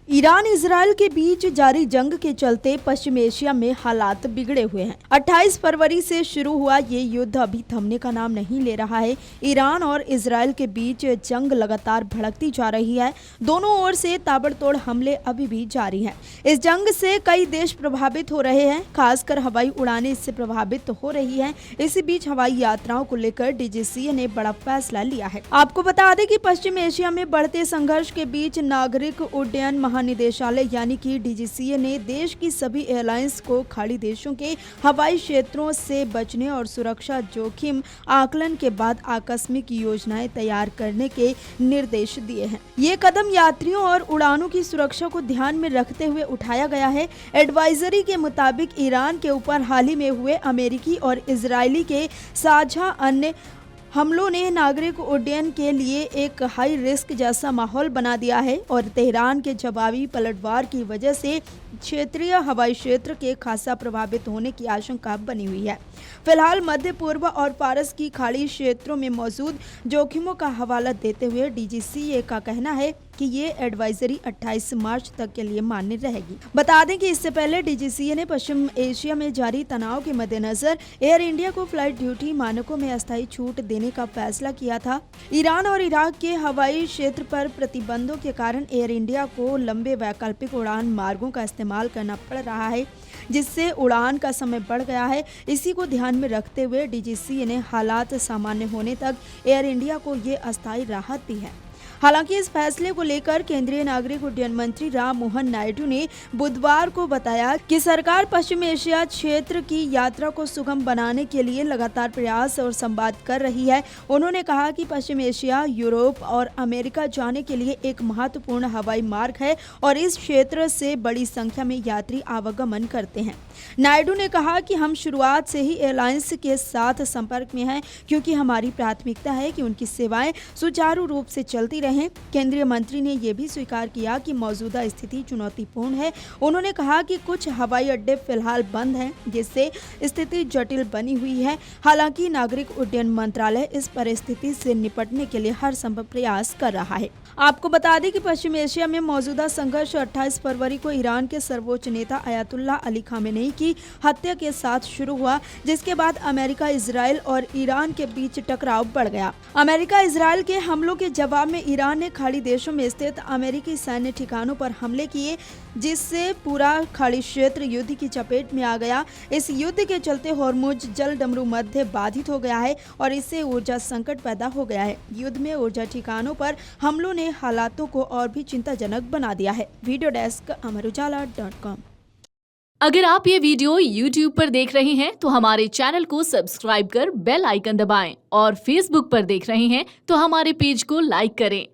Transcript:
Iran Israel के बीच जारी जंग के चलते पश्चिम एशिया में हालात बिगड़े हुए हैं। 28 फरवरी से शुरू हुआ ये युद्ध अभी थमने का नाम नहीं ले रहा है। ईरान और इजराइल के बीच जंग लगातार भड़कती जा रही है। दोनों ओर से ताबड़तोड़ हमले अभी भी जारी हैं। इस जंग से कई देश प्रभावित हो रहे हैं, खासकर हवाई उड़ानें इससे प्रभावित हो रही हैं। इसी बीच हवाई यात्राओं को लेकर डीजीसीए ने बड़ा फैसला लिया है। आपको बता दें कि पश्चिम एशिया में बढ़ते संघर्ष के बीच नागरिक उड्डयन महानिदेशालय यानी कि डीजीसीए ने देश की सभी एयरलाइंस को खाड़ी देशों के हवाई क्षेत्रों से बचने और सुरक्षा जोखिम आकलन के बाद आकस्मिक योजनाएं तैयार करने के निर्देश दिए हैं। ये कदम यात्रियों और उड़ानों की सुरक्षा को ध्यान में रखते हुए उठाया गया है। एडवाइजरी के मुताबिक ईरान के ऊपर हाल ही में हुए अमेरिकी और इजरायली के साझा अन्य हमलों ने नागरिक उड्डयन के लिए एक हाई रिस्क जैसा माहौल बना दिया है और तेहरान के जवाबी पलटवार की वजह से क्षेत्रीय हवाई क्षेत्र के खासा प्रभावित होने की आशंका बनी हुई है। फिलहाल मध्य पूर्व और फारस की खाड़ी क्षेत्रों में मौजूद जोखिमों का हवाला देते हुए डीजीसीए का कहना है कि ये एडवाइजरी 28 मार्च तक के लिए मान्य रहेगी। बता दें कि इससे पहले डीजीसीए ने पश्चिम एशिया में जारी तनाव के मद्देनजर एयर इंडिया को फ्लाइट ड्यूटी मानकों में अस्थायी छूट देने का फैसला किया था। ईरान और इराक के हवाई क्षेत्र पर प्रतिबंधों के कारण एयर इंडिया को लंबे वैकल्पिक उड़ान मार्गों का इस्तेमाल करना पड़ रहा है, जिससे उड़ान का समय बढ़ गया है। इसी को ध्यान में रखते हुए डीजीसीए ने हालात सामान्य होने तक एयर इंडिया को ये अस्थायी राहत दी है। हालांकि इस फैसले को लेकर केंद्रीय नागरिक उड्डयन मंत्री राम मोहन नायडू ने बुधवार को बताया कि सरकार पश्चिम एशिया क्षेत्र की यात्रा को सुगम बनाने के लिए लगातार प्रयास और संवाद कर रही है। उन्होंने कहा कि पश्चिम एशिया, यूरोप और अमेरिका जाने के लिए एक महत्वपूर्ण हवाई मार्ग है और इस क्षेत्र से बड़ी संख्या में यात्री आवागमन करते हैं। नायडू ने कहा कि हम शुरुआत से ही एयरलाइंस के साथ संपर्क में हैं, क्योंकि हमारी प्राथमिकता है कि उनकी सेवाएं सुचारू रूप से चलती रहें। केंद्रीय मंत्री ने यह भी स्वीकार किया कि मौजूदा स्थिति चुनौतीपूर्ण है। उन्होंने कहा कि कुछ हवाई अड्डे फिलहाल बंद हैं, जिससे स्थिति जटिल बनी हुई है। हालांकि नागरिक उड्डयन मंत्रालय इस परिस्थिति से निपटने के लिए हर संभव प्रयास कर रहा है। आपको बता दें कि पश्चिम एशिया में मौजूदा संघर्ष 28 फरवरी को ईरान के सर्वोच्च नेता अयातुल्लाह अली खामेनेई की हत्या के साथ शुरू हुआ, जिसके बाद अमेरिका, इजराइल और ईरान के बीच टकराव बढ़ गया। अमेरिका इजराइल के हमलों के जवाब में ईरान ने खाड़ी देशों में स्थित अमेरिकी सैन्य ठिकानों पर हमले किए, जिससे पूरा खाड़ी क्षेत्र युद्ध की चपेट में आ गया। इस युद्ध के चलते होर्मुज जल डमरू मध्य बाधित हो गया है और इससे ऊर्जा संकट पैदा हो गया है। युद्ध में ऊर्जा ठिकानों पर हमलों ने हालातों को और भी चिंताजनक बना दिया है। Video desk amarujala.com। अगर आप ये वीडियो YouTube पर देख रहे हैं तो हमारे चैनल को सब्सक्राइब कर बेल आइकन दबाएं और Facebook पर देख रहे हैं तो हमारे पेज को लाइक करें।